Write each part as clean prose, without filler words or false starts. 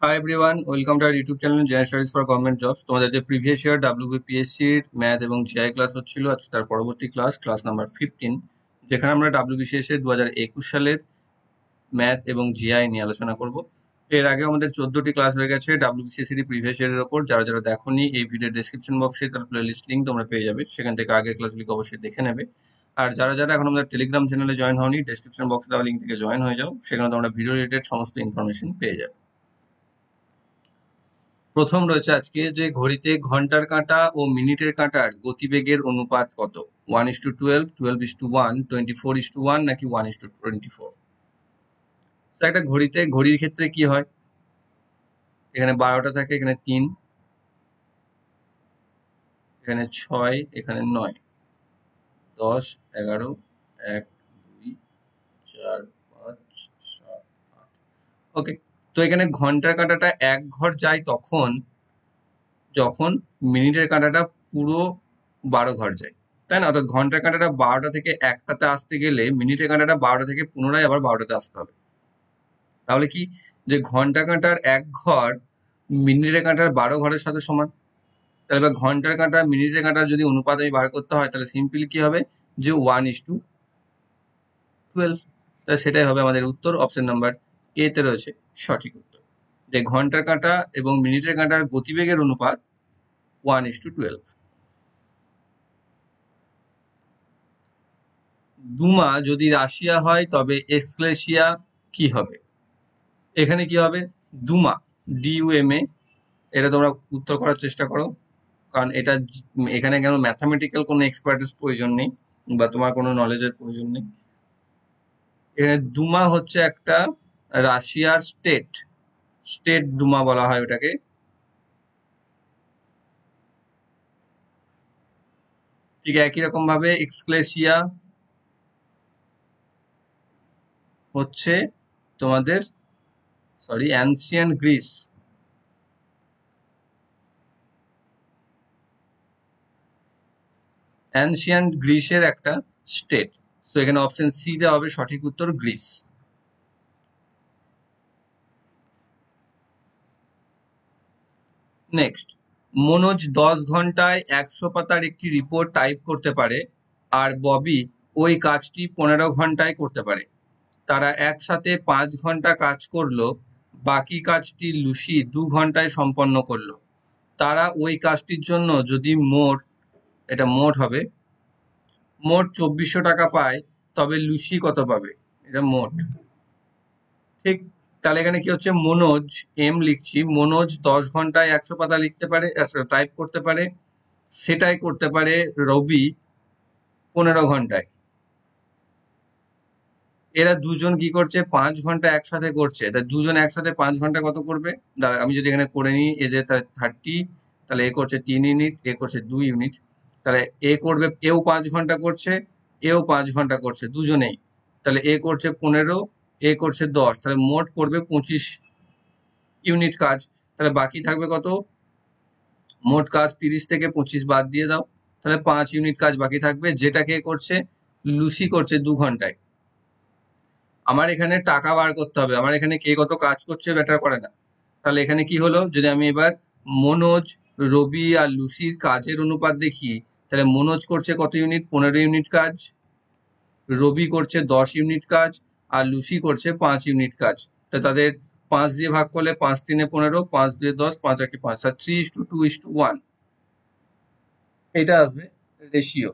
Hi everyone, welcome to our YouTube channel General Studies for Government Jobs. তোমাদের যে previous year WBPSC এর math এবং GI class হচ্ছিল, আজকে তার পরবর্তী ক্লাস নাম্বার 15, যেখানে আমরা WBCS এর 2021 সালের ম্যাথ এবং জিআই নিয়ে আলোচনা করব। এর আগে আমাদের 14টি ক্লাস হয়ে গেছে WBCS এর প্রিভিয়াস ইয়ারের ওপর। যারা যারা দেখোনি, এই ভিডিও ডেসক্রিপশন বক্সে তার প্লেলিস্ট লিংক তোমরা পেয়ে যাবে, সেখান থেকে আগের ক্লাসগুলিকে অবশ্যই দেখে নেবে। আর যারা যারা এখন আমাদের টেলিগ্রাম চ্যানেলে জয়েন হওনি, ডেসক্রিপশন বক্সে দেওয়া লিঙ্ক থেকে জয়েন হয়ে যাও, সেখানে তোমরা ভিডিও রিলেটেড সমস্ত ইনফরমেশন পেয়ে যাবে। প্রথম রয়েছে আজকে যে ঘড়িতে ঘন্টার কাঁটা ও মিনিটের কাঁটার গতিবেগের অনুপাত কত? 1:12, 12:1, 24:1 নাকি 1:24? একটা ঘড়ির ক্ষেত্রে কি হয়, এখানে 12টা থাকে, এখানে 3, এখানে 6, এখানে 9, 10, 11, 1, 2, 4, 5, 7, 8। ওকে, তো এখানে ঘন্টার কাঁটাটা এক ঘর যায় যখন মিনিটের কাঁটাটা পুরো 12 ঘর যায়, তাই না? অর্থাৎ ঘন্টার কাঁটাটা 12টা থেকে 1টাতে আসতে গেলে মিনিটের কাঁটাটা 12টা থেকে পুনরায় আবার 12টাতে আসতে হবে। তাহলে কি, যে ঘন্টা কাঁটার এক ঘর মিনিটের কাঁটার 12 ঘরের সাথে সমান। তাহলে এবার ঘন্টার কাঁটা মিনিটের কাঁটার যদি অনুপাত আমি বার করতে হয়, তাহলে সিম্পলি কি হবে, যে 1:12। তাহলে সেটাই হবে আমাদের উত্তর। অপশন নাম্বার এ তে রয়েছে সঠিক উত্তর, যে ঘন্টার কাঁটা এবং মিনিটের কাঁটার গতিবেগের অনুপাত 1:12। দুমা যদি রাশিয়া হয় তবে এক্সক্লেশিয়া কি হবে? এখানে কি হবে, দুমা, DUMA, এটা তোমরা উত্তর করার চেষ্টা করো, কারণ এখানে কেন ম্যাথামেটিক্যাল কোনো এক্সপার্টিস প্রয়োজন নেই বা তোমার কোনো নলেজের প্রয়োজন নেই। এখানে দুমা হচ্ছে একটা রাশিয়ার স্টেট দুমা বলা হয় ওটাকে। ঠিক একই রকম ভাবে এক্সক্লেশিয়া হচ্ছে তোমাদের অ্যানসিয়েন্ট গ্রিস। অ্যানসিয়েন্ট গ্রিসের একটা স্টেট। তো এখানে অপশন সি দেওয়া হবে সঠিক উত্তর, গ্রিস। নেক্সট, মনোজ 10 ঘন্টায় 100 পাতার একটি রিপোর্ট টাইপ করতে পারে, আর ববি ওই কাজটি 15 ঘন্টায় করতে পারে। তারা একসাথে 5 ঘন্টা কাজ করলো, বাকি কাজটি লুসি 2 ঘন্টায় সম্পন্ন করলো। তারা ওই কাজটির জন্য যদি এটা মোট হবে, মোট 2400 টাকা পায়, তবে লুসি কত পাবে? এটা মোট, ঠিক। তাহলে এখানে কি হচ্ছে, মনোজ, লিখছি, মনোজ 10 ঘন্টায় 100 পাতা লিখতে পারে, টাইপ করতে পারে, সেটাই করতে পারে রবি 15 ঘন্টায়। এরা দুজন কি করছে, 5 ঘন্টা একসাথে করছে। তা দুজন একসাথে 5 ঘন্টা কত করবে? দাঁড়া, আমি যদি এখানে করে নিই, এদের 30, তাহলে এ করছে 3 ইউনিট, এ করছে 2 ইউনিট। তাহলে এ করবে, এও 5 ঘন্টা করছে, এও 5 ঘন্টা করছে, দুজনেই। তাহলে এ করছে 15, এ করছে 10, তাহলে মোট করবে 25 ইউনিট কাজ। তাহলে বাকি থাকবে কত? মোট কাজ 30 থেকে 25 বাদ দিয়ে দাও, তাহলে 5 ইউনিট কাজ বাকি থাকবে, যেটা কে করছে, লুসি করছে 2 ঘন্টায়। আমার এখানে টাকা বার করতে হবে, আমার এখানে কে কত কাজ করছে ব্যাটার করে না। তাহলে এখানে কি হলো, যদি আমি এবার মনোজ, রবি আর লুসির কাজের অনুপাত দেখি, তাহলে মনোজ করছে কত ইউনিট? 15 ইউনিট কাজ, রবি করছে 10 ইউনিট কাজ, আর লুসি করছে 5 ইউনিট কাজ। তা তাদের 5 দিয়ে ভাগ করলে 5 3 15, 5 2 10, 5 1 5, 3:2:1 এটা আসবে রেশিও।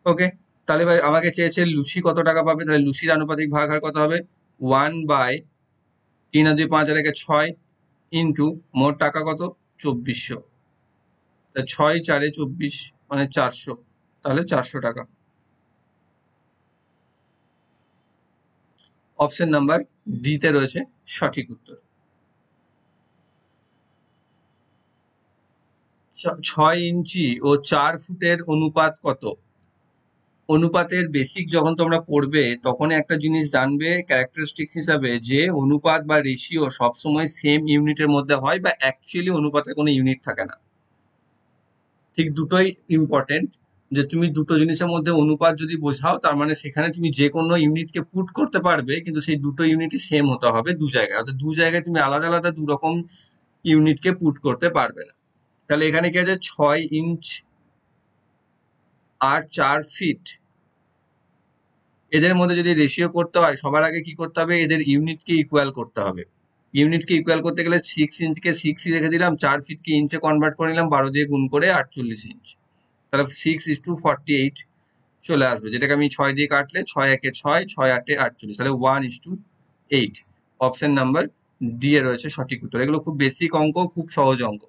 ওকে, তাহলে এবার আমাকে চেয়েছে লুসি কত টাকা পাবে, তাহলে লুসির আনুপাতিক ভাগাহার কত হবে? 1/3 আর 2 5 আর 1 6 ইন্টু মোট টাকা কত? 2400। 6 4 24 মানে 400, তাহলে 400 টাকা। অপশন নাম্বার ডি তে রয়েছে সঠিক উত্তর। 6 ইঞ্চি ও 4 ফুটের অনুপাত কত? অনুপাতের বেসিক যখন তোমরা পড়বে, তখন একটা জিনিস জানবে ক্যারেক্টারিস্টিক্স হিসাবে, যে অনুপাত বা রেশিও সবসময় সেম ইউনিটের মধ্যে হয়, বা অ্যাকচুয়ালি অনুপাতের কোনো ইউনিট থাকে না। ঠিক দুটোই ইম্পর্টেন্ট। যে তুমি দুটো জিনিসের মধ্যে অনুপাত যদি বোঝাও, তার মানে সেখানে তুমি যে কোনো ইউনিটকে পুট করতে পারবে, কিন্তু সেই দুটো ইউনিটই সেম হতে হবে দু জায়গায়, অর্থাৎ দু জায়গায় তুমি আলাদা আলাদা দু রকম ইউনিটকে পুট করতে পারবে না। তাহলে এখানে কি আছে, 6 ইঞ্চ আর 4 ফিট, এদের মধ্যে যদি রেশিও করতে হয় সবার আগে কি করতে হবে, এদের ইউনিটকে ইকুয়াল করতে হবে। ইউনিটকে ইকুয়াল করতে গেলে 6 ইঞ্চকে 6ই রেখে দিলাম, 4 ফিটকে ইঞ্চে কনভার্ট করে নিলাম, 12 দিয়ে গুণ করে 48 ইঞ্চ। তাহলে 6:48 চলে আসবে, যেটাকে আমি 6 দিয়ে কাটলে 6 একে 6, 6 8 48, তাহলে 1:8। অপশন নাম্বার ডি এ রয়েছে সঠিক উত্তর। এগুলো খুব বেসিক অঙ্ক, খুব সহজ অঙ্ক।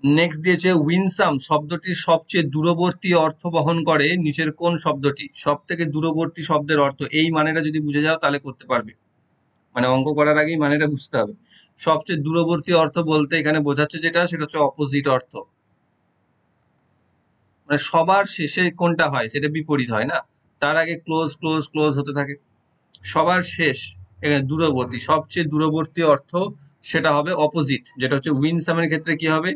নেক্সট দিয়েছে উইনসাম শব্দটির সবচেয়ে দূরবর্তী অর্থ বহন করে নিচের কোন শব্দটি? সব থেকে দূরবর্তী শব্দের অর্থ, এই মানেটা যদি বুঝে যাও তাহলে করতে পারবে, মানে অঙ্ক করার আগেই মানেটা বুঝতে হবে। সবচেয়ে দূরবর্তী অর্থ বলতে এখানে বোঝাচ্ছে যেটা, সেটা হচ্ছে অপোজিট অর্থ, মানে সবার শেষে কোনটা হয় সেটা বিপরীত হয় না, তার আগে ক্লোজ ক্লোজ ক্লোজ হতে থাকে, সবার শেষ এখানে দূরবর্তী, সবচেয়ে দূরবর্তী অর্থ সেটা হবে অপোজিট, যেটা হচ্ছে উইনসামের ক্ষেত্রে কি হবে,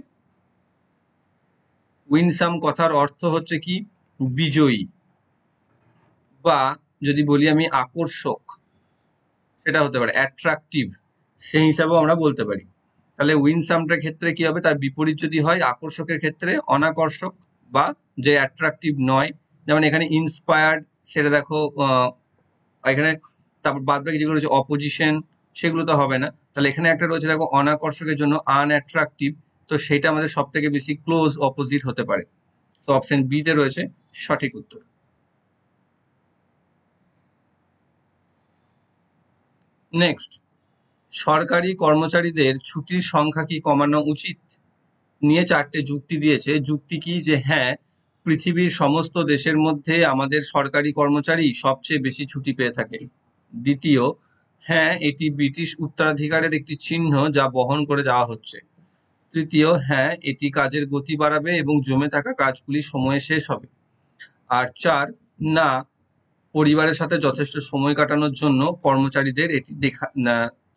উইনসাম কথার অর্থ হচ্ছে কি, বিজয়ী, বা যদি বলি আমি আকর্ষক, সেটা হতে পারে অ্যাট্রাকটিভ, সেই হিসাবেও আমরা বলতে পারি। তাহলে উইনসামটার ক্ষেত্রে কি হবে, তার বিপরীত যদি হয়, আকর্ষকের ক্ষেত্রে অনাকর্ষক বা যে অ্যাট্রাকটিভ নয়, যেমন এখানে ইন্সপায়ার্ড, সেটা দেখো এখানে, তারপর বাদ বাকি যেগুলো রয়েছে অপোজিশন, সেগুলো তো হবে না। তাহলে এখানে একটা রয়েছে দেখো অনাকর্ষকের জন্য আনঅ্যাট্রাকটিভ, তো সেটা আমাদের সব থেকে বেশি ক্লোজ অপোজিট হতে পারে। তো অপশন বি তে রয়েছে সঠিক উত্তর। নেক্সট, সরকারি কর্মচারীদের ছুটির সংখ্যা কি কমানো উচিত নিয়ে 4টে যুক্তি দিয়েছে। যুক্তি কি, যে হ্যাঁ, পৃথিবীর সমস্ত দেশের মধ্যে আমাদের সরকারি কর্মচারী সবচেয়ে বেশি ছুটি পেয়ে থাকে। দ্বিতীয়, হ্যাঁ, এটি ব্রিটিশ উত্তরাধিকারের একটি চিহ্ন যা বহন করে যাওয়া হচ্ছে। তৃতীয়, হ্যাঁ, এটি কাজের গতি বাড়াবে এবং জমে থাকা কাজগুলি সময়ে শেষ হবে। আর 4, না, পরিবারের সাথে যথেষ্ট সময় কাটানোর জন্য কর্মচারীদের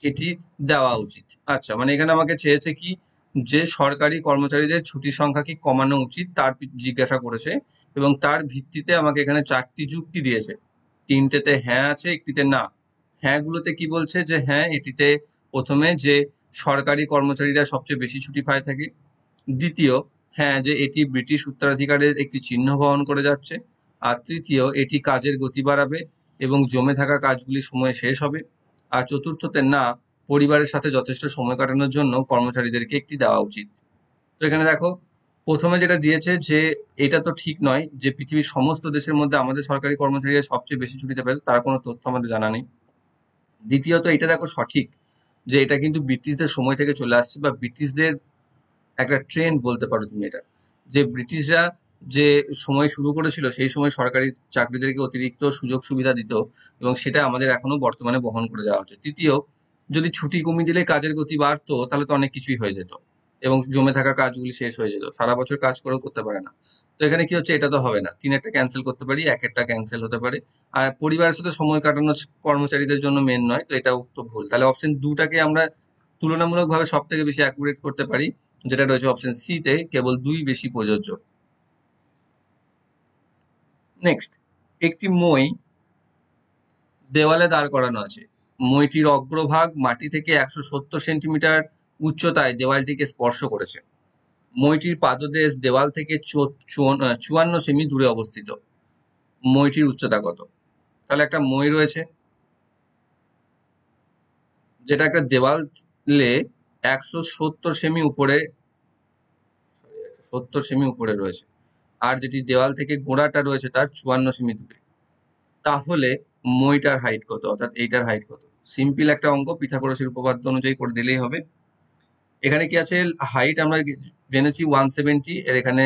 এটি দেওয়া উচিত। আচ্ছা, মানে এখানে আমাকে চেয়েছে কি, যে সরকারি কর্মচারীদের ছুটির সংখ্যা কি কমানো উচিত তার জিজ্ঞাসা করেছে, এবং তার ভিত্তিতে আমাকে এখানে 4টি যুক্তি দিয়েছে। 3টেতে হ্যাঁ আছে, একটিতে না। হ্যাঁ গুলোতে কি বলছে, যে হ্যাঁ, এটিতে প্রথমে যে সরকারি কর্মচারীরা সবচেয়ে বেশি ছুটি পায় থাকে। দ্বিতীয়, হ্যাঁ, যে এটি ব্রিটিশ উত্তরাধিকারের একটি চিহ্ন বহন করে যাচ্ছে। আর তৃতীয়, এটি কাজের গতি বাড়াবে এবং জমে থাকা কাজগুলি সময়ে শেষ হবে। আর চতুর্থতে না, পরিবারের সাথে যথেষ্ট সময় কাটানোর জন্য কর্মচারীদেরকে একটি দেওয়া উচিত। তো এখানে দেখো, প্রথমে যেটা দিয়েছে যে এটা তো ঠিক নয় যে পৃথিবীর সমস্ত দেশের মধ্যে আমাদের সরকারি কর্মচারীরা সবচেয়ে বেশি ছুটিতে পায়, তার কোনো তথ্য আমাদের জানা নেই। দ্বিতীয়ত, এটা দেখো সঠিক, যে এটা কিন্তু ব্রিটিশদের সময় থেকে চলে আসছে, বা ব্রিটিশদের একটা ট্রেন্ড বলতে পারো তুমি এটা, যে ব্রিটিশরা যে সময় শুরু করেছিল সেই সময় সরকারি চাকরিদেরকে অতিরিক্ত সুযোগ সুবিধা দিত, এবং সেটা আমাদের এখনো বর্তমানে বহন করে দেওয়া হচ্ছে। তৃতীয়, যদি ছুটি কমিয়ে দিলে কাজের গতি বাড়তো তাহলে তো অনেক কিছুই হয়ে যেত, এবং জমে থাকা কাজগুলি শেষ হয়ে যেত, সারা বছর কাজ করেও করতে পারে না। তো এখানে কি হচ্ছে, এটা তো হবে না, 3 ক্যান্সেল করতে পারি, 1 ক্যান্সেল হতে পারে। আর পরিবারের সাথে সময় কাটানো কর্মচারীদের জন্য মেন নয়, তো এটাও তো ভুল। তাহলে অপশন 2টাকে আমরা তুলনামূলকভাবে সব থেকে বেশি অ্যাকুরেট করতে পারি, যেটা রয়েছে অপশন সি তে, কেবল 2 বেশি প্রযোজ্য। নেক্সট, একটি মই দেওয়ালে দাঁড় করানো আছে। মইটির অগ্রভাগ মাটি থেকে 170 সেন্টিমিটার উচ্চতায় দেওয়ালটিকে স্পর্শ করেছে। মইটির পাদদেশ দেওয়াল থেকে 54 সেমি দূরে অবস্থিত। মইটির উচ্চতা কত? তাহলে একটা মই রয়েছে, যেটা একটা দেওয়ালে 170 সেমি উপরে, 70 সেমি উপরে রয়েছে, আর যেটি দেওয়াল থেকে গোড়াটা রয়েছে তার 54 সেমি দূরে। তাহলে মইটার হাইট কত, অর্থাৎ এইটার হাইট কত? সিম্পল একটা অঙ্ক, পিথাগোরাসের উপপাদ্য অনুযায়ী করে দিলেই হবে। এখানে কি আছে, হাইট আমরা জেনেছি 170, এর এখানে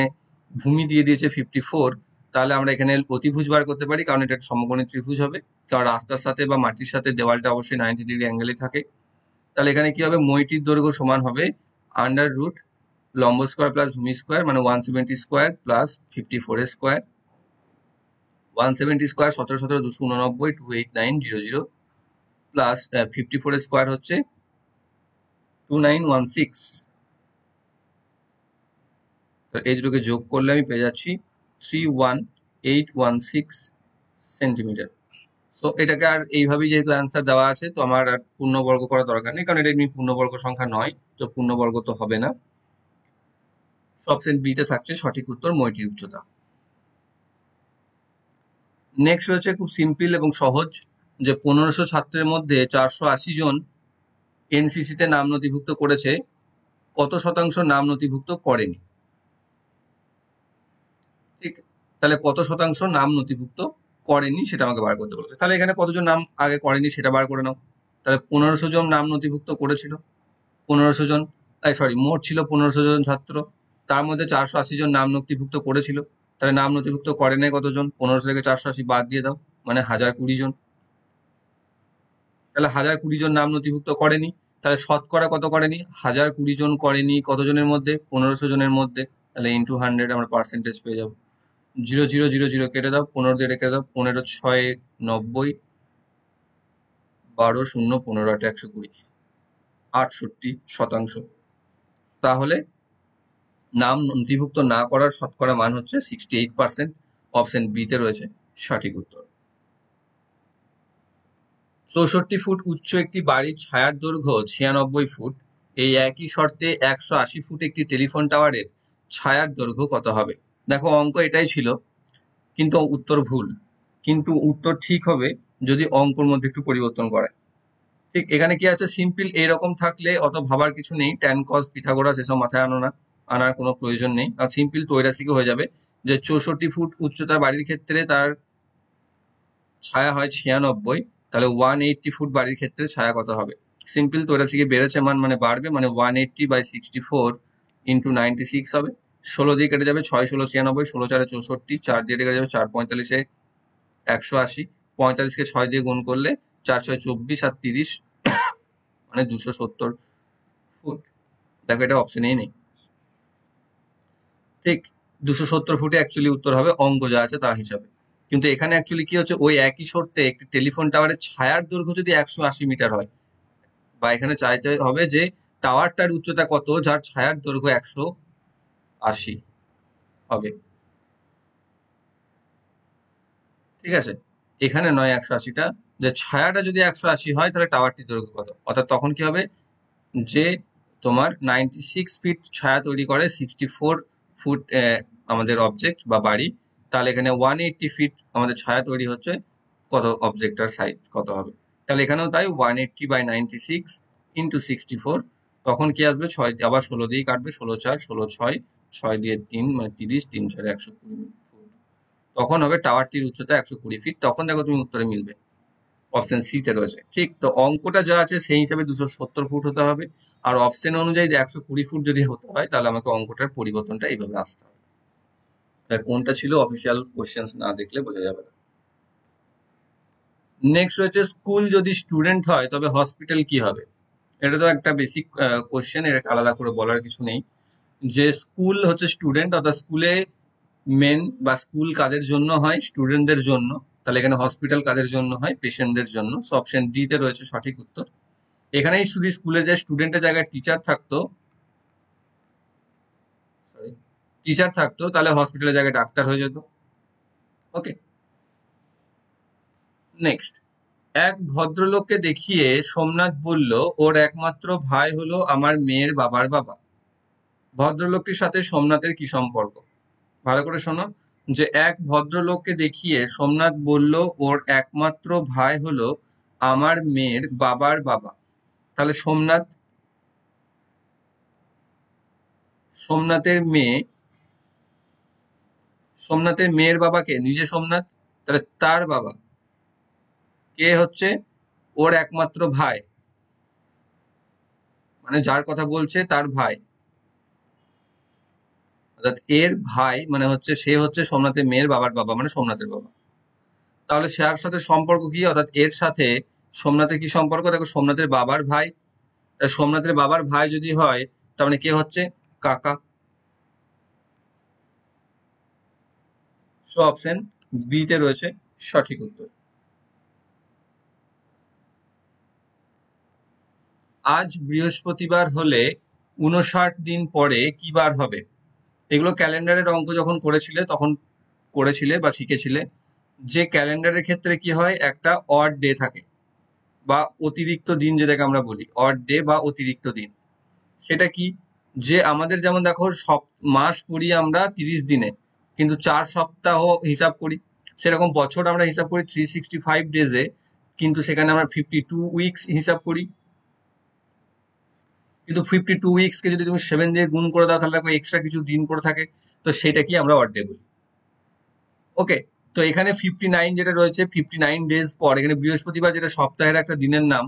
ভূমি দিয়ে দিয়েছে 54। তাহলে আমরা এখানে অতিভুজ বার করতে পারি, কারণ এটা একটা সমকোণী ত্রিভুজ হবে, কারণ রাস্তার সাথে বা মাটির সাথে দেওয়ালটা অবশ্যই 90 ডিগ্রি অ্যাঙ্গেলে থাকে। তাহলে এখানে কি হবে, মইটির দৈর্ঘ্য সমান হবে আন্ডার রুট লম্ব স্কোয়ার প্লাস ভূমি স্কোয়ার, মানে 170 square plus 54 square. 170 square 17 17 289 28900 plus 54 square হচ্ছে 2916। তো এই দুটোকে যোগ করলে আমি পেয়ে যাচ্ছি 31816 সেন্টিমিটার। তো এটাকে আর এইভাবেই যেহেতু অ্যান্সার দেওয়া আছে, তো আমার আর পূর্ণবর্গ করার দরকার নেই, কারণ এটা এমনি পূর্ণবর্গ সংখ্যা নয়, তো পূর্ণবর্গ তো হবে না। অপশন বি তে থাকছে সঠিক উত্তর মইটির উচ্চতা। নেক্সট রয়েছে খুব সিম্পল এবং সহজ, যে 1500 ছাত্রের মধ্যে 480 জন এনসিসি তে নাম নথিভুক্ত করেছে, কত শতাংশ নাম নথিভুক্ত করেনি? ঠিক, তাহলে কত শতাংশ নাম নথিভুক্ত করেনি সেটা আমাকে বার করতে বলেছে। তাহলে এখানে কতজন নাম আগে করেনি সেটা বার করে নাও। তাহলে 1500 জন নাম নথিভুক্ত করেছিল, 1500 জন, মোট ছিল 1500 জন ছাত্র, তার মধ্যে 480 জন নাম নথিভুক্ত করেছিল। তাহলে নাম নথিভুক্ত করে নাই কতজন? 1500 থেকে 480 বাদ দিয়ে দাও, মানে 1020 জন। তাহলে 1020 জন নাম নথিভুক্ত করেনি, তাহলে শতকরা কত করেনি? 1020 জন করেনি কতজনের মধ্যে? 1500 জনের মধ্যে। তাহলে ইন্টু 100 আমরা পার্সেন্টেজ পেয়ে যাবো। 0000 কেটে দাও, 15 দিয়ে কেটে দাও, 15 6 90, 12 0 15 8 120, 68%। তাহলে নাম নথিভুক্ত না করার শতকরা মান হচ্ছে 68%। অপশন বি তে রয়েছে সঠিক উত্তর। 64 ফুট উচ্চ একটি বাড়ির ছায়ার দৈর্ঘ্য 96 ফুট, এই একই শর্তে 180 ফুট একটি টেলিফোন টাওয়ারের ছায়ার দৈর্ঘ্য কত হবে? দেখো অঙ্ক এটাই ছিল, কিন্তু উত্তর ভুল। কিন্তু উত্তর ঠিক হবে যদি অঙ্কর মধ্যে একটু পরিবর্তন করে। ঠিক এখানে কি আছে, সিম্পল এরকম থাকলে অত ভাবার কিছু নেই, ট্যান কস পিথাগোরাস এসব মাথায় আনো না, আনার কোনো প্রয়োজন নেই। আর সিম্পল তৈরাসিকে হয়ে যাবে যে 64 ফুট উচ্চতার বাড়ির ক্ষেত্রে তার ছায়া হয় 96, তাহলে 180 ফুট বাড়ির ক্ষেত্রে ছায়া কত হবে? সিম্পল তৈরাসিকে বেড়েছে মান মানে বাড়বে, মানে 180/64 ইন্টু 96 হবে। 16 দিয়ে কেটে যাবে, 6 16 96, 16 4 64, 4 দিয়ে কেটে যাবে, 4 45 180, 45কে 6 দিয়ে গুণ করলে 4 6 24 আর 30, মানে 270 ফুট। দেখো এটা অপশনেই নেই। ঠিক, 270 ফুটে অ্যাকচুয়ালি উত্তর হবে অঙ্ক যা আছে তার হিসাবে। কিন্তু এখানে অ্যাকচুয়ালি কি হচ্ছে, ওই একই শর্তে একটি টেলিফোন টাওয়ারের ছায়ার দৈর্ঘ্য যদি 180 মিটার হয়, বা এখানে চাইতে হবে যে টাওয়ারটার উচ্চতা কত যার ছায়ার দৈর্ঘ্য 180 হবে। ঠিক আছে, এখানে নয় 180টা, যে ছায়াটা যদি 180 হয় তাহলে টাওয়ারটির দৈর্ঘ্য কত, অর্থাৎ তখন কি হবে, যে তোমার 96 ফিট ছায়া তৈরি করে 64 ফুট আমাদের অবজেক্ট বা বাড়ি, তাহলে এখানে 180 ফিট আমাদের ছায়া তৈরি হচ্ছে, কত অবজেক্টটার সাইজ কত হবে? তাহলে এখানেও তাই, 180/96 ইন্টু 64, তখন কি আসবে, 6 আবার 16 দিয়ে কাটবে, 16 4 16 6, 6 দিয়ে 3 মানে 30, 3 4 120 ফুট। তখন হবে টাওয়ারটির উচ্চতা 120 ফিট। তখন দেখো তুমি উত্তরে মিলবে, অপশন সি তে রয়েছে। ঠিক, তো অঙ্কটা যা আছে সেই হিসাবে 270 ফুট হতে হবে, আর অপশন অনুযায়ী 120 ফুট যদি হতে হয় তাহলে আমাকে অঙ্কটার পরিবর্তনটা এইভাবে আসতে হবে। তাই কোনটা ছিল অফিসিয়াল কোশ্চেন না দেখলে বোঝা যাবে না। নেক্সট রয়েছে, স্কুল যদি স্টুডেন্ট হয় তবে হসপিটাল কি হবে? এটা তো একটা বেসিক কোশ্চেন, এটা আলাদা করে বলার কিছু নেই। যে স্কুল হচ্ছে স্টুডেন্ট, অর্থাৎ স্কুলে মেন বা স্কুল কাদের জন্য হয়? স্টুডেন্টদের জন্য। তাহলে এখানে হসপিটাল কাদের জন্য হয়? পেশেন্টদের জন্য। অপশন ডি তে রয়েছে সঠিক উত্তর। এখানেই শুধু স্কুলে যে স্টুডেন্টের জায়গায় টিচার থাকতো, তাহলে হসপিটালের জায়গায় ডাক্তার হয়ে যেত। ওকে, নেক্সট, এক ভদ্রলোককে দেখিয়ে সোমনাথ বলল ওর একমাত্র ভাই হলো আমার মেয়ের বাবার বাবা। ভদ্রলোকটির সাথে সোমনাথের কি সম্পর্ক? ভালো করে শোনো, যে এক ভদ্রলোককে দেখিয়ে সোমনাথ বলল ওর একমাত্র ভাই হলো আমার মেয়ের বাবার বাবা। তাহলে সোমনাথের মেয়ে, সোমনাথের মেয়ের বাবাকে, নিজে সোমনাথ, তাহলে তার বাবা কে হচ্ছে? ওর একমাত্র ভাই, মানে যার কথা বলছে তার ভাই, অর্থাৎ এর ভাই মানে হচ্ছে, সে হচ্ছে সোমনাথের মেয়ের বাবার বাবা, মানে সোমনাথের বাবা। তাহলে তার সাথে সম্পর্ক কি, অর্থাৎ এর সাথে সোমনাথের কি সম্পর্ক? দেখো সোমনাথের বাবার ভাই, সোমনাথের বাবার ভাই যদি হয় তার মানে কে হচ্ছে? কাকা। সো অপশন বি তে রয়েছে সঠিক উত্তর। আজ বৃহস্পতিবার হলে 59 দিন পরে কি বার হবে? এগুলো ক্যালেন্ডারের অঙ্ক যখন করেছিলে তখন করেছিলে বা শিখেছিলে যে ক্যালেন্ডারের ক্ষেত্রে কি হয়, একটা অড ডে থাকে বা অতিরিক্ত দিন যেটাকে আমরা বলি, অড ডে বা অতিরিক্ত দিন। সেটা কি, যে আমাদের যেমন দেখো মাস পড়ি আমরা 30 দিনে, কিন্তু 4 সপ্তাহ হিসাব করি। সেরকম বছর আমরা হিসাব করি 365 ডেজে, কিন্তু সেখানে আমরা 52 উইকস হিসাব করি। কিন্তু 52 উইকসকে যদি তুমি 7 দিয়ে গুণ করে দাও তাহলে দেখো এক্সট্রা কিছু দিন পড়ে থাকে, তো সেটা কি আমরা অড ডে বলি। ওকে, তো এখানে 59 যেটা রয়েছে, 59 ডেজ পর এখানে বৃহস্পতিবার যেটা সপ্তাহের একটা দিনের নাম,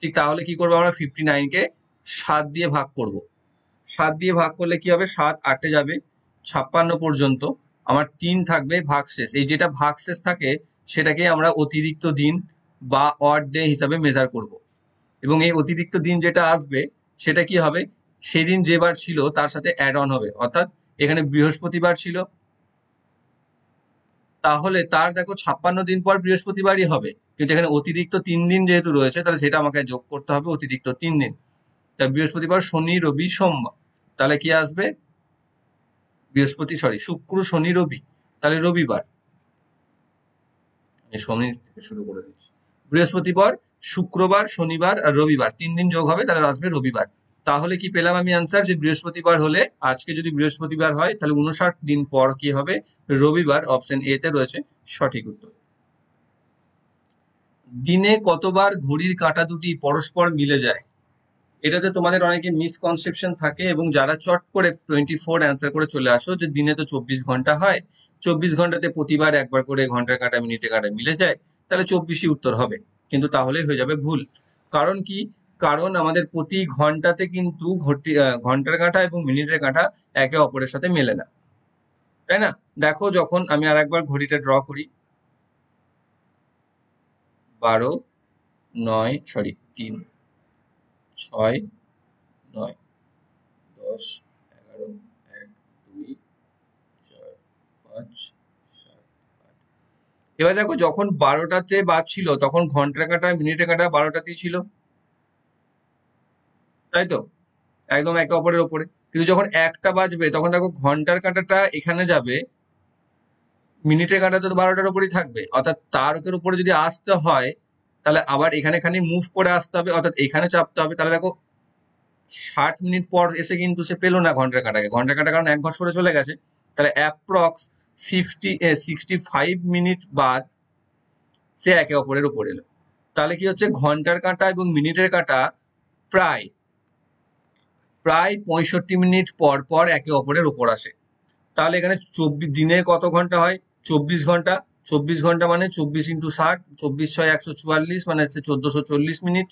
ঠিক তাহলে কি করবো আমরা 59কে 7 দিয়ে ভাগ করব। 7 দিয়ে ভাগ করলে কি হবে, 7 8-এ যাবে 56 পর্যন্ত, আমার 3 থাকবে ভাগশেষ। এই যেটা ভাগশেষ থাকে সেটাকে আমরা অতিরিক্ত দিন বা অড ডে হিসাবে মেজার করব। এবং এই অতিরিক্ত দিন যেটা আসবে সেটা কি হবে, সেদিন যে বার ছিল তার সাথে অ্যাড অন হবে। অর্থাৎ এখানে বৃহস্পতিবার ছিল, তাহলে তার দেখো 56 দিন পর বৃহস্পতিবারই হবে, কিন্তু এখানে অতিরিক্ত 3 দিন যেহেতু রয়েছে তাহলে সেটা আমাকে যোগ করতে হবে, অতিরিক্ত 3 দিন। তার বৃহস্পতিবার শনি রবি সোমবার, তাহলে কি আসবে, শুক্র শনি রবি, তাহলে রবিবার। শনি থেকে শুরু করে দিচ্ছি, বৃহস্পতিবার শুক্রবার শনিবার আর রবিবার 3 দিন যোগ হবে, তাহলে আসবে রবিবার। তাহলে কি পেলাম আমি আনসার, যে বৃহস্পতিবার হলে আজকে যদি বৃহস্পতিবার হয় তাহলে 59 দিন পর কি হবে, রবিবার। অপশন এ তে রয়েছে সঠিক উত্তর। দিনে কতবার ঘড়ির কাঁটা দুটি পরস্পর মিলে যায়? এটাতে তোমাদের অনেকে মিসকনসেপশন থাকে, এবং যারা চট করে 24 অ্যান্সার করে চলে আসো যে দিনে তো 24 ঘন্টা হয়, 24 ঘন্টাতে প্রতিবার একবার করে ঘন্টার কাঁটা মিনিটের কাঁটা মিলে যায়, তাহলে 24ই উত্তর হবে। কিন্তু তাহলে হয়ে যাবে ভুল। কারণ কি, কারণ আমাদের প্রতি ঘন্টাতে কিন্তু ঘন্টার কাঁটা এবং মিনিটের কাঁটা একে অপরের সাথে মেলে না, তাই না? দেখো, যখন আমি আর একবার ঘড়িটা ড্র করি, 12 9 3 6 9 10 11 1 2 4 5 7 8। এবার দেখো, যখন 12টাতে বাজছিল তখন ঘন্টার কাঁটা মিনিটের কাঁটা 12টাতেই ছিল, তাই তো, একদম একে অপরের ওপরে। কিন্তু যখন 1টা বাজবে তখন দেখো ঘন্টার কাঁটাটা এখানে যাবে, মিনিটের কাঁটা তো 12টার উপরেই থাকবে। অর্থাৎ তারকের উপরে যদি আসতে হয় তাহলে আবার এখানে খানি মুভ করে আসতে হবে, অর্থাৎ এখানে চাপতে হবে। তাহলে দেখো 60 মিনিট পর এসে কিন্তু সে পেলো না ঘন্টার কাঁটাকে, ঘন্টার কাঁটা কারণ 1 ঘর সরে চলে গেছে। তাহলে অ্যাপ্রক্স 65 মিনিট বাদ সে একে অপরের উপর এলো। তাহলে কি হচ্ছে, ঘন্টার কাঁটা এবং মিনিটের কাঁটা প্রায় প্রায় 65 মিনিট পর পর একে অপরের উপর আসে। তাহলে এখানে 24 দিনে কত ঘন্টা হয়, 24 ঘন্টা। 24 ঘন্টা মানে 24 × 60, 24 × 6 144, মানে হচ্ছে 1440 মিনিট।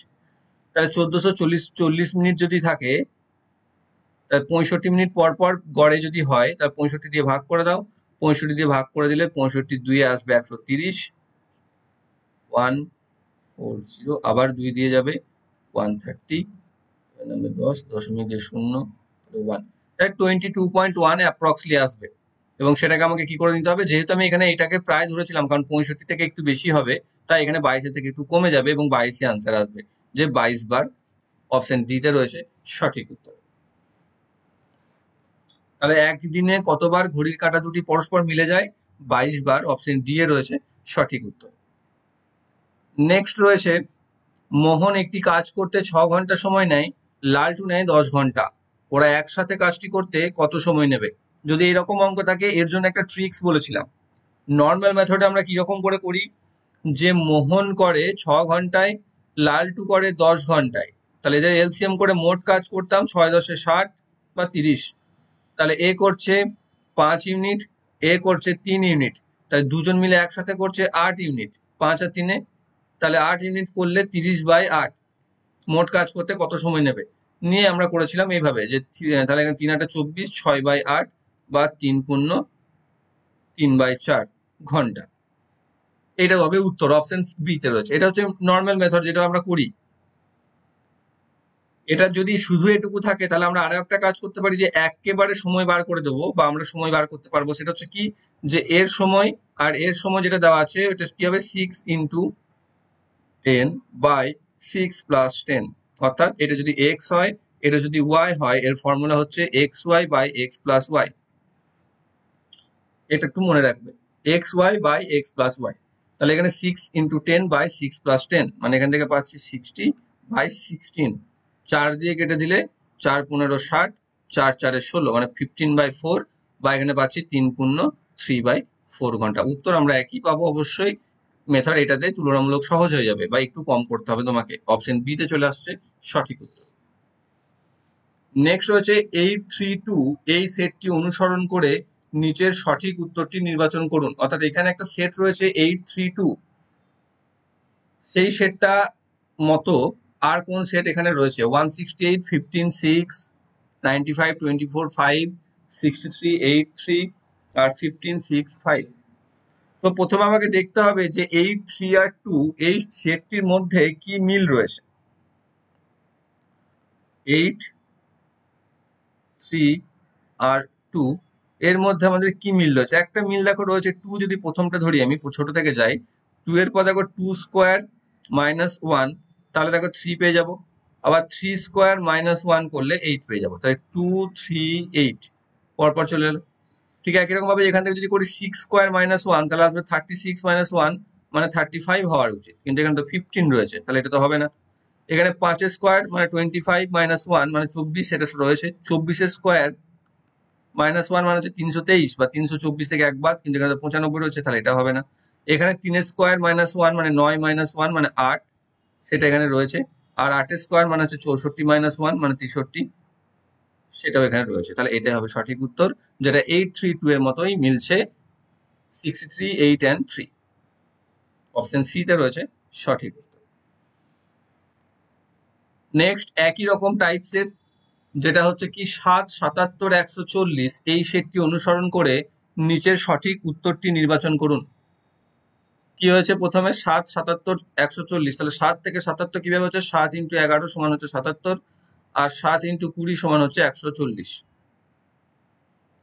তাহলে 1440 মিনিট যদি থাকে, তাহলে 65 মিনিট পর পর গড়ে যদি হয়, তাহলে 65 দিয়ে ভাগ করে দাও। 65 দিয়ে ভাগ করে দিলে 65 2 আসবে 130, 140, আবার 2 দিয়ে যাবে 130, 10 দশমিক দিয়ে 0, 1, তাই 22.1 অ্যাপ্রক্সলি আসবে। এবং সেটাকে আমাকে কি করে নিতে হবে, যেহেতু আমি এখানে এটাকে প্রায় ধরেছিলাম কারণ 65 থেকে একটু বেশি হবে, তাই এখানে 22 থেকে একটু কমে যাবে এবং 22ই আনসার আসবে, যে 22 বার। অপশন ডি তে রয়েছে সঠিক উত্তর। তাহলে একদিনে কতবার ঘড়ির কাঁটা দুটি পরস্পর মিলে যায়, 22 বার। অপশন ডি এ রয়েছে সঠিক উত্তর। নেক্সট রয়েছে, মোহন একটি কাজ করতে 6 ঘন্টা সময় নেয়, লালটু নেয় 10 ঘন্টা, ওরা একসাথে কাজটি করতে কত সময় নেবে? যদি এরকম অঙ্ক থাকে, এর জন্য একটা ট্রিক্স বলেছিলাম। নর্মাল মেথডে আমরা কিরকম করে করি, যে মোহন করে 6 ঘন্টায়, লালটু করে 10 ঘন্টায়, তাহলে এদের এলসিএম করে মোট কাজ করতাম 6 10 60 বা 30। তাহলে এ করছে 5 ইউনিট, এ করছে 3 ইউনিট, তাহলে দুজন মিলে একসাথে করছে 8 ইউনিট, 5 আর 3, তাহলে 8 ইউনিট করলে 30/8 মোট কাজ করতে কত সময় নেবে নিয়ে আমরা করেছিলাম এইভাবে, যে তাহলে এখানে 3 8 24, 6/8 বা 3 × 3/4 ঘন্টা। এটা হবে উত্তর, অপশন বি তে রয়েছে। এটা হচ্ছে নর্মাল মেথড যেটা আমরা করি। এটা যদি শুধু এটুকু থাকে তাহলে আমরা আরো একটা কাজ করতে পারি, যে একেবারে সময় বার করে দেবো, বা আমরা সময় বার করতে পারবো। সেটা হচ্ছে কি, যে এর সময় আর এর সময় যেটা দেওয়া আছে ওটা কি হবে, 6 × 10/6 + 10। অর্থাৎ এটা যদি এক্স হয়, এটা যদি ওয়াই হয়, এর ফর্মুলা হচ্ছে xy/x + y। এটা একটু মনে রাখবে, x y by x plus y. তাহলে এখানে 6 × 10/6 + 10, মানে এখান থেকে পাচ্ছি 60/16। 4 দিয়ে কেটে দিলে 4 × 15 = 60, 4 × 4 = 16, মানে 15/4, বা এখানে পাচ্ছি 3 × 3/4 ঘন্টা। উত্তর আমরা একই পাবো অবশ্যই, মেথড এটাতে তুলনামূলক সহজ হয়ে যাবে বা একটু কম করতে হবে তোমাকে। অপশন বি তে চলে আসছে সঠিক উত্তর। নেক্সট রয়েছে 832, এই সেটটি অনুসরণ করে নিচের সঠিক উত্তরটি নির্বাচন করুন। অর্থাৎ এখানে একটা সেট রয়েছে 832, সেই সেটটা মতো আর কোন সেট এখানে রয়েছে? 168, 15, 6, 95, 24, 5, 63, 8, 3 আর 15, 6, 5। তো প্রথমে আমাকে দেখতে হবে যে 8, 3 আর 2 এই সেটটির মধ্যে কি মিল রয়েছে। 8, 3 আর 2 এর মধ্যে আমাদের কি মিল রয়েছে? একটা মিল দেখো রয়েছে 2, যদি প্রথমটা ধরি, আমি ছোট থেকে যাই, 2 এর পর দেখো 2 স্কোয়ার -1, তাহলে দেখো 3 পেয়ে যাবো। আবার 3 স্কোয়ার -1 করলে 8 পেয়ে যাবো। তাহলে 2, 3, 8 পরপর চলে এলো। ঠিক একই রকম ভাবে এখান থেকে যদি করি 6 স্কোয়ার -1, তাহলে আসবে 36 - 1, মানে 35 হওয়ার উচিত, কিন্তু এখানে তো 15 রয়েছে, তাহলে এটা তো হবে না। এখানে 5 স্কোয়ার মানে 25 -1 মানে 24, সেটা রয়েছে। 24 স্কোয়ার -1 মানে হচ্ছে 323 বা 324 থেকে এক বাদ, কিন্তু এখানে তো 95 রয়েছে, তাহলে এটা হবে না। এখানে 3 স্কোয়ার -1 মানে 9 -1 মানে 8, সেটা এখানে রয়েছে। আর 8 স্কোয়ার মানে হচ্ছে 64 -1 মানে 63, সেটাও এখানে রয়েছে। তাহলে এটাই হবে সঠিক উত্তর, যেটা 832 এর মতোই মিলছে, 63, 8 and 3। অপশন সি তে রয়েছে সঠিক উত্তর। নেক্সট একই রকম টাইপসের, যেটা হচ্ছে কি 7, 77, 140, এই সেটটি অনুসরণ করে নিচের সঠিক উত্তরটি নির্বাচন করুন। কি হয়েছে প্রথমে? 7, 77, 140, তাহলে 7 থেকে 77 কিভাবে হচ্ছে? 7 × 11 সমান হচ্ছে 77, আর 7 × 20 সমান হচ্ছে 140।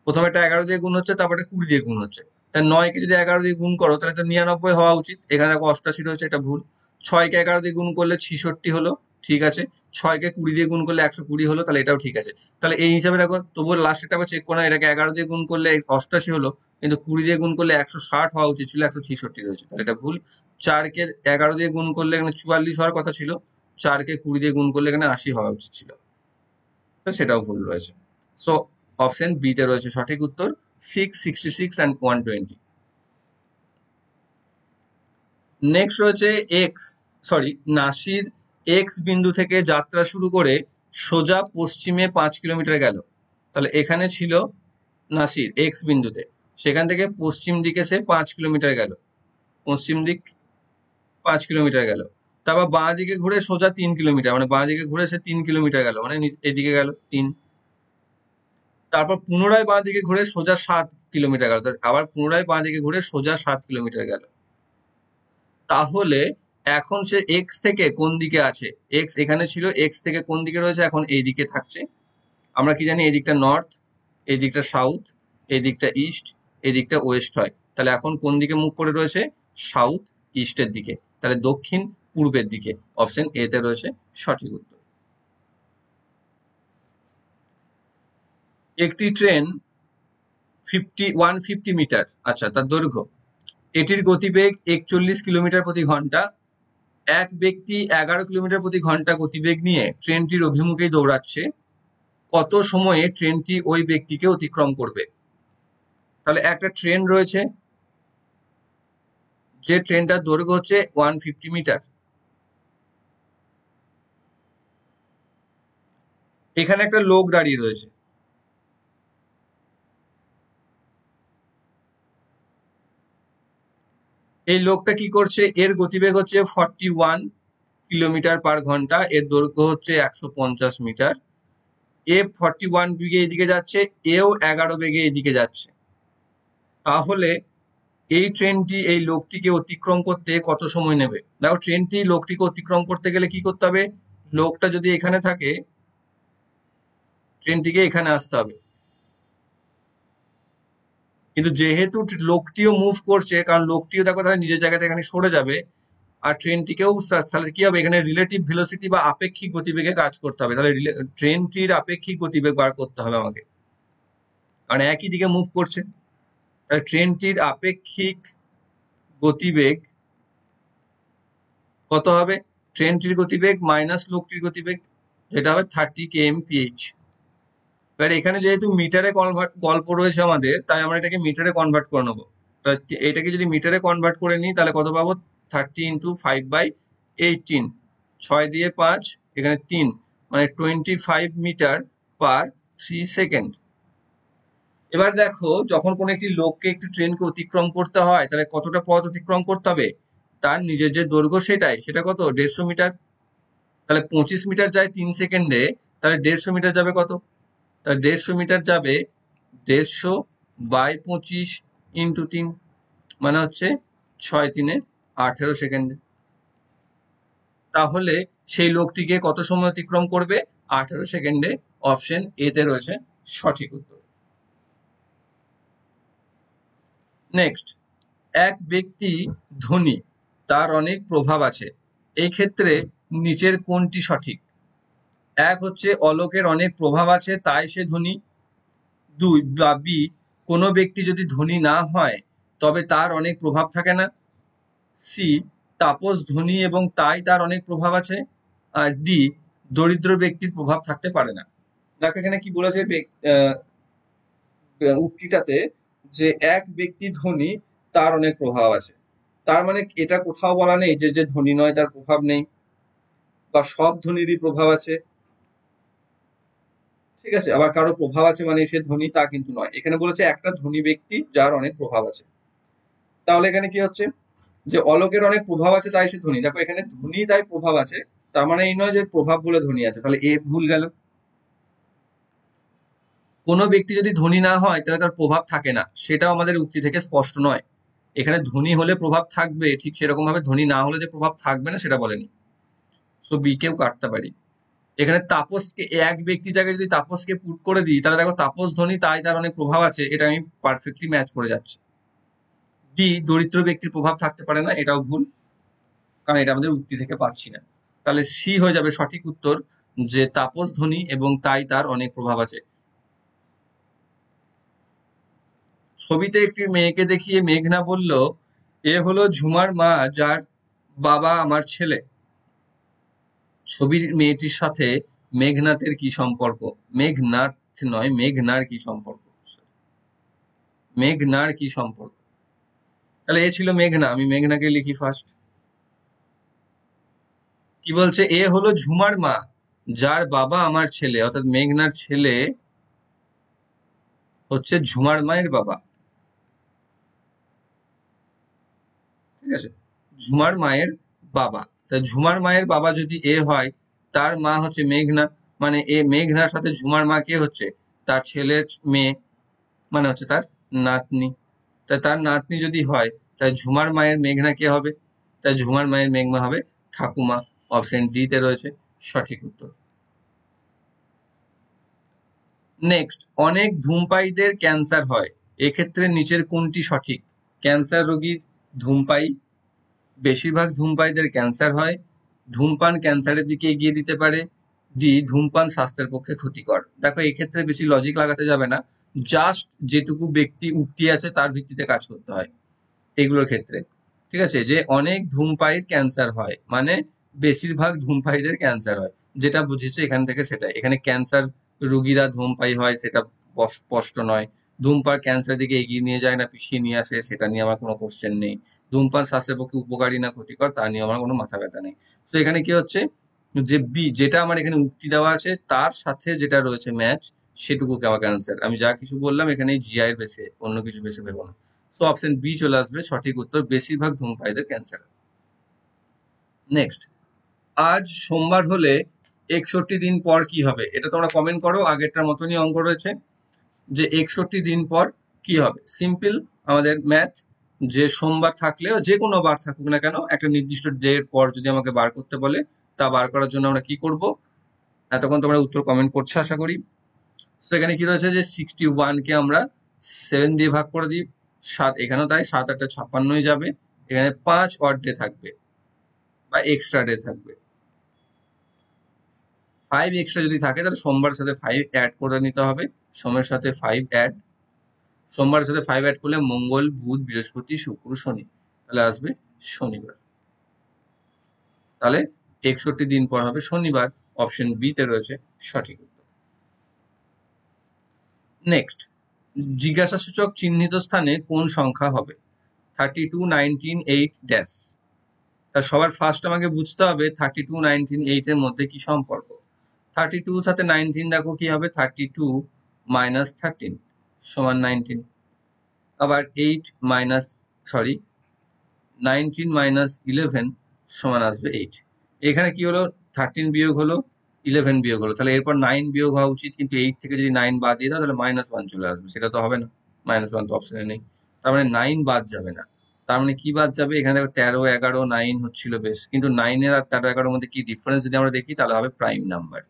প্রথমে এটা 11 দিয়ে গুণ হচ্ছে, তারপরে 20 দিয়ে গুণ হচ্ছে। তাই 9 কে যদি 11 দিয়ে গুণ করো তাহলে এটা 99 হওয়া উচিত, এখানে দেখো 88 রয়েছে, এটা ভুল। 6 কে 11 দিয়ে গুণ করলে 66 হলো, ঠিক আছে। 6 কে 20 দিয়ে গুণ করলে 120 হলো, তাহলে এটাও ঠিক আছে। তাহলে এই হিসাবে দেখো, তবুও লাস্টেরটা আবার চেক করো, এটাকে 11 দিয়ে গুণ করলে 88 হলো, কিন্তু 20 দিয়ে গুণ করলে 160 হওয়া উচিত ছিল, 166 রয়েছে, তাহলে এটা ভুল। 4 কে 11 দিয়ে গুণ করলে এখানে 44 হওয়ার কথা ছিল, 4 কে 20 দিয়ে গুণ করলে এখানে 80 হওয়া উচিত ছিল, তো সেটাও ভুল রয়েছে। সো অপশন বি তে রয়েছে সঠিক উত্তর, 6, 66 and 120। নেক্সট রয়েছে নাসির এক্স বিন্দু থেকে যাত্রা শুরু করে সোজা পশ্চিমে 5 কিলোমিটার গেল। তাহলে এখানে ছিল নাসির এক্স বিন্দুতে, সেখান থেকে পশ্চিম দিকে সে 5 কিলোমিটার গেল, পশ্চিম দিক 5 কিলোমিটার গেল। তারপর বাঁ দিকে ঘুরে সোজা 3 কিলোমিটার, মানে বাঁ দিকে ঘুরে সে 3 কিলোমিটার গেল, মানে এদিকে গেল 3। তারপর পুনরায় বাঁ দিকে ঘুরে সোজা 7 কিলোমিটার গেল, আবার পুনরায় বাঁ দিকে ঘুরে সোজা 7 কিলোমিটার গেল। তাহলে এখন সে এক্স থেকে কোন দিকে আছে? এক্স এখানে ছিল, এক্স থেকে কোন দিকে রয়েছে? এখন এই দিকে থাকছে। আমরা কি জানি? এই দিকটা নর্থ, এই দিকটা সাউথ, এই দিকটা ইস্ট, এই দিকটা ওয়েস্ট হয়। তাহলে এখন কোন দিকে মুখ করে রয়েছে? সাউথ ইস্টের দিকে, তাহলে দক্ষিণ পূর্বের দিকে। অপশন এ তে রয়েছে সঠিক উত্তর। একটি ট্রেন 150 মিটার, আচ্ছা, তার দৈর্ঘ্য, এটির গতিবেগ 41 কিলোমিটার প্রতি ঘন্টা। এক ব্যক্তি 11 কিলোমিটার প্রতি ঘন্টা গতিবেগ নিয়ে ট্রেনটির অভিমুখেই দৌড়াচ্ছে। কত সময়ে ট্রেনটি ওই ব্যক্তিকে অতিক্রম করবে? তাহলে একটা ট্রেন রয়েছে, যে ট্রেনটার দৈর্ঘ্য হচ্ছে 150 মিটার। এখানে একটা লোক দাঁড়িয়ে রয়েছে, এই লোকটা কি করছে? এর গতিবেগ হচ্ছে 41 কিলোমিটার পার ঘন্টা, এর দৈর্ঘ্য হচ্ছে 150 মিটার। এ 41 বেগে এদিকে যাচ্ছে, এও 11 বেগে এদিকে যাচ্ছে। তাহলে এই ট্রেনটি এই লোকটিকে অতিক্রম করতে কত সময় নেবে? দেখো, ট্রেনটি লোকটিকে অতিক্রম করতে গেলে কি করতে হবে? লোকটা যদি এখানে থাকে, ট্রেনটিকে এখানে আসতে হবে। কিন্তু যেহেতু লোকটিও মুভ করছে, কারণ লোকটিও দেখো তাহলে নিজের জায়গা থেকে এখানে সরে যাবে, আর ট্রেনটিকেও তাহলে কি হবে? এখানে রিলেটিভ ভেলোসিটি বা আপেক্ষিক গতিবেগে কাজ করতে হবে। তাহলে ট্রেনটির আপেক্ষিক গতিবেগ বার করতে হবে আমাকে, কারণ একই দিকে মুভ করছে। ট্রেনটির আপেক্ষিক গতিবেগ কত হবে? ট্রেনটির গতিবেগ মাইনাস লোকটির গতিবেগ, যেটা হবে 30 km/h। এবার এখানে যেহেতু মিটারে গল্প রয়েছে আমাদের, তাই আমরা এটাকে মিটারে কনভার্ট করে নেবো। এটাকে যদি মিটারে কনভার্ট করে নিই তাহলে কত পাবো? 30 × 5/18, 6 দিয়ে 5, এখানে 3, মানে 25 মিটার/3 সেকেন্ড। এবার দেখো, যখন কোনো একটি লোককে একটি ট্রেনকে অতিক্রম করতে হয় তাহলে কতটা পথ অতিক্রম করতে হবে? তার নিজের যে দৈর্ঘ্য সেটা কত? 150 মিটার। তাহলে 25 মিটার যায় 3 সেকেন্ডে, তাহলে 150 মিটার যাবে কত? তাহলে 150 মিটার যাবে 150/25 × 3, মানে হচ্ছে 6×3 = 18 সেকেন্ডে। তাহলে সেই লোকটিকে কত সময় অতিক্রম করবে? 18 সেকেন্ডে। অপশন এ তে রয়েছে সঠিক উত্তর। নেক্সট, এক ব্যক্তি ধনী, তার অনেক প্রভাব আছে, এই ক্ষেত্রে নিচের কোনটি সঠিক? এক হচ্ছে অলোকের অনেক প্রভাব আছে তাই সে ধনী। 2 বা বি, কোনো ব্যক্তি যদি ধনী না হয় তবে তার অনেক প্রভাব থাকে না। সি, তাপস ধনী এবং তাই তার অনেক প্রভাব আছে। আর ডি, দরিদ্র ব্যক্তির প্রভাব থাকতে পারে না। দেখো এখানে কি বলেছে উক্তিটাতে, যে এক ব্যক্তি ধনী, তার অনেক প্রভাব আছে। তার মানে এটা কোথাও বলা নেই যে যে ধনী নয় তার প্রভাব নেই, বা সব ধনীরই প্রভাব আছে, ঠিক আছে? আবার কারো প্রভাব আছে মানে সে ধনী তা কিন্তু নয়। এখানে বলেছে একটা ধনী ব্যক্তি যার অনেক প্রভাব আছে। তাহলে এখানে কি হচ্ছে? যে অলোকের অনেক প্রভাব আছে তাই সে ধনী। দেখো এখানে ধনী তাই প্রভাব আছে, তার মানে এই নয় যে প্রভাব বলে ধনী আছে, তাহলে এ ভুল গেল। কোনো ব্যক্তি যদি ধনী না হয় তাহলে তার প্রভাব থাকে না, সেটাও আমাদের উক্তি থেকে স্পষ্ট নয়। এখানে ধনী হলে প্রভাব থাকবে, ঠিক সেরকম ভাবে ধনী না হলে যে প্রভাব থাকবে না সেটা বলেনি। সো বি কেও কাটতে পারি। এখানে তাপসকে, এক ব্যক্তি জায়গায় যদি তাপসকে পুট করে দিই তাহলে দেখো তাপস ধনী তাই তার অনেক প্রভাব আছে, এটা আমি পারফেক্টলি ম্যাচ করে যাচ্ছে। ডি, দরিদ্র ব্যক্তির প্রভাব থাকতে পারে না, এটাও ভুল, কারণ এটা আমাদের উক্তি থেকে পাচ্ছি না। তাহলে সি হয়ে যাবে সঠিক উত্তর, যে তাপস ধনী এবং তাই তার অনেক প্রভাব আছে। ছবিতে একটি মেয়েকে দেখিয়ে মেঘনা বলল, এ হলো ঝুমার মা যার বাবা আমার ছেলে। ছবির মেয়েটির সাথে মেঘনাথের কি সম্পর্ক? মেঘনাথ নয়, মেঘনার কি সম্পর্ক? মেঘনার কি সম্পর্ক? তাহলে এ ছিল মেঘনা, আমি মেঘনাকে লিখি ফার্স্ট। কি বলছে? এ হলো ঝুমার মা যার বাবা আমার ছেলে, অর্থাৎ মেঘনার ছেলে হচ্ছে ঝুমার মায়ের বাবা, ঠিক আছে? ঝুমার মায়ের বাবা, তা ঝুমার মায়ের বাবা যদি এ হয়, তার মা হচ্ছে মেঘনা, মানে এ মেঘনার সাথে ঝুমার মা কে হচ্ছে? তার ছেলের মেয়ে, মানে হচ্ছে তার নাতনি। তাই তার নাতনি যদি হয়, তাই ঝুমার মায়ের মেঘনা কে হবে? তাই ঝুমার মায়ের মেঘনা হবে ঠাকুমা। অপশন ডি তে রয়েছে সঠিক উত্তর। নেক্সট, অনেক ধূমপায়ীদের ক্যান্সার হয়, এক্ষেত্রে নিচের কোনটি সঠিক? ক্যান্সার রোগীর ধূমপায়ী, বেশিরভাগ ধূমপায়ীদের ক্যান্সার হয়, ধূমপান ক্যান্সারের দিকে এগিয়ে দিতে পারে, ডি, ধূমপান স্বাস্থ্যের পক্ষে ক্ষতিকর। দেখো এই ক্ষেত্রে বেশি লজিক লাগাতে যাবে না, জাস্ট যেটুকু ব্যক্তি উক্তি আছে তার ভিত্তিতে কাজ করতে হয় এগুলোর ক্ষেত্রে, ঠিক আছে? যে অনেক ধূমপায়ীর ক্যান্সার হয় মানে বেশিরভাগ ধূমপায়ীদের ক্যান্সার হয়, যেটা বুঝেছে এখান থেকে সেটাই। এখানে ক্যান্সার রোগীরা ধূমপায়ী হয় সেটা স্পষ্ট নয়। ধূমপান ক্যান্সারের দিকে এগিয়ে নিয়ে যায় না পিছিয়ে নিয়ে আসে, সেটা নিয়ে আমার কোনো কোশ্চেন নেই। ধূমপান স্বাস্থ্যের পক্ষে উপকারী না ক্ষতিকর তা নিয়ে আমার কোনো মাথা ব্যথা নেই। তো এখানে কি হচ্ছে, যে বি, যেটা আমার এখানে উক্তি দেওয়া আছে তার সাথে যেটা রয়েছে ম্যাচ, সেটুকুকে আমাকে অ্যান্সার। আমি যা কিছু বললাম এখানে জিআই এর বেসে, অন্য কিছু বেসে ভেবো না। সো অপশন বি চলে আসবে সঠিক উত্তর, বেশিরভাগ ধূমপায়ীদের ক্যান্সার। নেক্সট, আজ সোমবার হলে 61 দিন পর কি হবে? এটা তোমরা কমেন্ট করো, আগেরটার মতনই অঙ্ক রয়েছে, যে 61 দিন পর কি হবে। সিম্পল আমাদের ম্যাথ, যে সোমবার থাকলেও যে কোনো বার থাকুক না কেন, একটা নির্দিষ্ট ডে পর যদি আমাকে বার করতে বলে, তা বার করার জন্য আমরা কি করব? এতক্ষণ তোমরা উত্তর কমেন্ট করছো আশা করি। সেখানে কি রয়েছে, যে 61 কে আমরা 7 দিয়ে ভাগ করে দিই, 7 এখানেও তাই, 7 8 56 যাবে, এখানে 5 অড ডে থাকবে বা এক্সট্রা ডে থাকবে। 5 এক্সট্রা যদি থাকে তাহলে সোমবার সাথে 5 অ্যাড করে নিতে হবে, সোমের সাথে 5 অ্যাড, সোমবারের সাথে 5 অ্যাড করলে মঙ্গল, বুধ, বৃহস্পতি, শুক্র, শনি, তাহলে আসবে শনিবার। তাহলে 61 দিন পর হবে শনিবার। অপশন বি তে রয়েছে সঠিক উত্তর। নেক্সট, জিজ্ঞাসাসূচক চিহ্নিত স্থানে কোন সংখ্যা হবে? 32, 19, 8 ড্যাশ। তা সবার ফার্স্ট আমাকে বুঝতে হবে 32, 19, 8 এর মধ্যে কি সম্পর্ক। 32 সাথে 19 দেখো কি হবে, 32 মাইনাস 13 সমান 19। আবার 19 মাইনাস 11 সমান আসবে 8। এখানে কি হলো, 13 বিয়োগ হলো, 11 বিয়োগ হলো, তাহলে এরপর 9 বিয়োগ হওয়া উচিত, কিন্তু 8 থেকে যদি 9 বাদ দিয়ে দাও তাহলে -1 চলে আসবে, সেটা তো হবে না, -1 তো অপশনে নেই। তার মানে 9 বাদ যাবে না। তার মানে কি বাদ যাবে, এখানে দেখো 13, 11, 9 হচ্ছিল বেশ, কিন্তু 9 এর আর 13, 11 মধ্যে কি ডিফারেন্স যদি আমরা দেখি তাহলে হবে প্রাইম নাম্বার।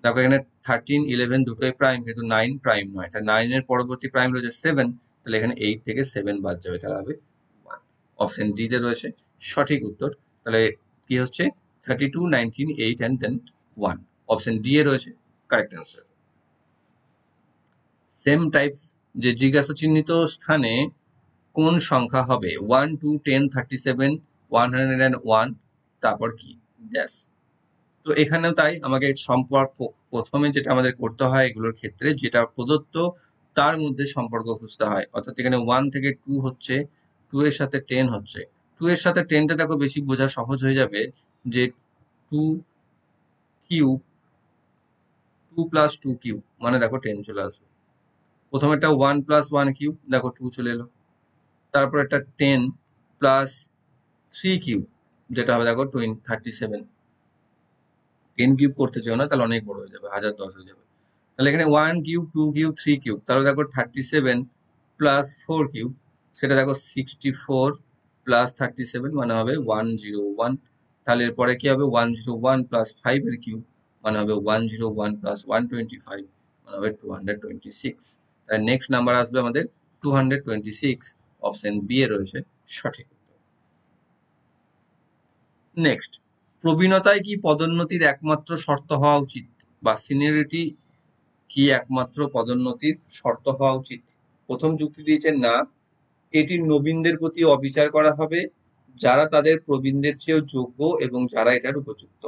দেখো এখানে 13, 11 দুটোই প্রাইম, কিন্তু 9 প্রাইম নয়, তাহলে 9 এর পরবর্তী প্রাইম রয়েছে 7, তাহলে এখানে 8 থেকে 7 বাদ যাবে, তাহলে হবে 1। অপশন ডি তে রয়েছে সঠিক উত্তর। তাহলে কি হচ্ছে 32, 19, 8 and then 1। Option D A রয়েছে কারেক্ট অ্যান্সার। সেম টাইপস, যে জিজ্ঞাসা চিহ্নিত স্থানে কোন সংখ্যা হবে? 1, 2, 10, 37, 101, তারপর কি ড্যাশ। তো এখানেও তাই, আমাকে সম্পর্ক প্রথমে যেটা আমাদের করতে হয় এগুলোর ক্ষেত্রে, যেটা প্রদত্ত তার মধ্যে সম্পর্ক খুঁজতে হয়। অর্থাৎ এখানে 1 থেকে 2 হচ্ছে, 2 এর সাথে 10 হচ্ছে, 2 এর সাথে 10টা দেখো বেশি বোঝা সহজ হয়ে যাবে, যে 2 কিউব, 2 প্লাস 2 কিউব, মানে দেখো 10 চলে আসবে। প্রথমে একটা 1 প্লাস 1 কিউব, দেখো 2 চলে এলো। তারপর একটা 10 প্লাস 3 কিউব, যেটা হবে দেখো 37। 10 কিউব করতে চাও না, তাহলে অনেক বড় হয়ে যাবে, 1010 হয়ে যাবে। তাহলে এখানে 1 কিউব, 2 কিউব, 3 কিউব, তাহলে দেখো 37 প্লাস 4 কিউব, সেটা দেখো 64 প্লাস 37, মানে হবে 101। তাহলে এরপরে কি হবে, 101 প্লাস 5 এর কিউব, মানে হবে 101 প্লাস 125, মানে হবে 226। তাহলে নেক্সট নাম্বার আসবে আমাদের 226। অপশন বি এ রয়েছে সঠিক। নেক্সট, প্রবীণতায় কি পদোন্নতির একমাত্র শর্ত হওয়া উচিত, বা সিনিয়রিটি কি একমাত্র পদোন্নতির শর্ত হওয়া উচিত? প্রথম যুক্তি দিয়েছেন না, এটি নবীনদের প্রতি অবিচার করা হবে, যারা তাদের প্রবীণদের চেয়েও যোগ্য এবং যারা এটার উপযুক্ত।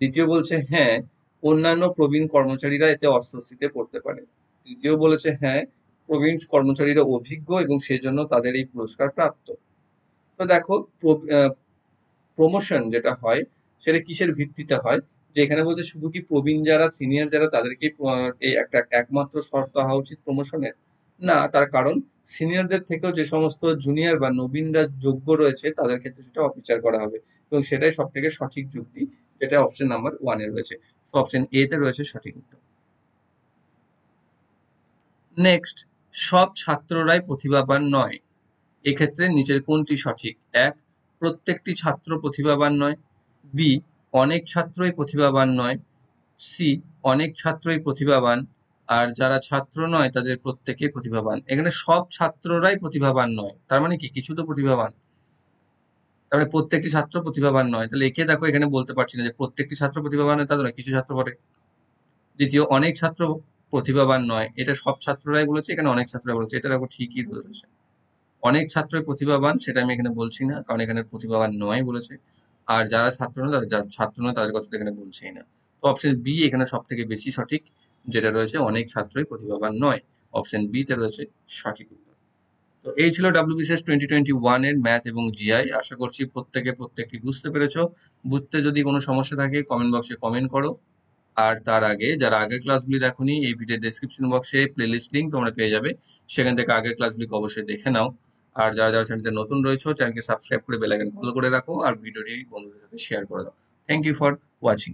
দ্বিতীয় বলছে হ্যাঁ, অন্যান্য প্রবীণ কর্মচারীরা এতে অস্বস্তিতে পড়তে পারে। তৃতীয় বলেছে হ্যাঁ, প্রবীণ কর্মচারীরা অভিজ্ঞ এবং সেজন্য তাদের এই পুরস্কার প্রাপ্ত। তো দেখো, প্রমোশন যেটা হয় সেটা কিসের ভিত্তিতে হয়, যে এখানে বলছে শুধু কি প্রবীণ যারা, সিনিয়র যারা, তাদেরকে এই একটা একমাত্র শর্ত হওয়া উচিত প্রমোশনের? না, তার কারণ সিনিয়রদের থেকেও যে সমস্ত জুনিয়র বা নবীনরা যোগ্য রয়েছে তাদের ক্ষেত্রে সেটা অবিচার করা হবে, এবং সেটাই সব থেকে সঠিক যুক্তি, যেটা অপশন নাম্বার 1 এ রয়েছে। অপশন এ তে রয়েছে সঠিক উত্তর। নেক্সট, সব ছাত্ররাই প্রতিভাবান নয়, এক্ষেত্রে নিচের কোনটি সঠিক? 1, প্রত্যেকটি ছাত্র প্রতিভাবান নয়। বি, অনেক ছাত্রই প্রতিভাবান নয়। সি, অনেক ছাত্রই প্রতিভাবান, আর যারা ছাত্র নয় তাদের প্রত্যেকেই প্রতিভাবান। এখানে সব ছাত্ররাই প্রতিভাবান নয়, তার মানে কি কিছু তো প্রতিভাবান, তার মানে প্রত্যেকটি ছাত্র প্রতিভাবান নয়, তাহলে একে দেখো এখানে বলতে পারছি না যে প্রত্যেকটি ছাত্র প্রতিভাবান নয়, তা নয়, কিছু ছাত্র বটে। দ্বিতীয়, অনেক ছাত্র প্রতিভাবান নয়, এটা সব ছাত্ররাই বলেছে, এখানে অনেক ছাত্ররাই বলেছে, এটা দেখো ঠিকই রয়েছে। অনেক ছাত্রই প্রতিভাবান, সেটা আমি এখানে বলছি না, কারণ এখানে প্রতিভাবান নয় বলেছে। আর যারা ছাত্র নয়, যারা ছাত্র নয় তাদের কথা তো এখানে বলছেই না। তো অপশন বি এখানে সব থেকে বেশি সঠিক, যেটা রয়েছে অনেক ছাত্রই প্রতিভাবান নয়। অপশন বি তে রয়েছে সঠিক উত্তর। তো এই ছিল WBCS 2021 এর ম্যাথ এবং জিআই। আশা করছি প্রত্যেকটি বুঝতে পেরেছো। বুঝতে যদি কোনো সমস্যা থাকে কমেন্ট বক্সে কমেন্ট করো। আর তার আগে যারা আগের ক্লাসগুলি দেখোনি, এই ভিডিওর ডেসক্রিপশন বক্সে প্লেলিস্ট লিংক তোমরা পেয়ে যাবে, সেখান থেকে আগের ক্লাসগুলিকে অবশ্যই দেখে নাও। আর যারা চ্যানেলতে নতুন রয়েছে চ্যানেলকে সাবস্ক্রাইব করে বেল আইকন ফলো করে রাখো, আর ভিডিওটি বন্ধুদের সাথে শেয়ার করে দাও। Thank you for watching.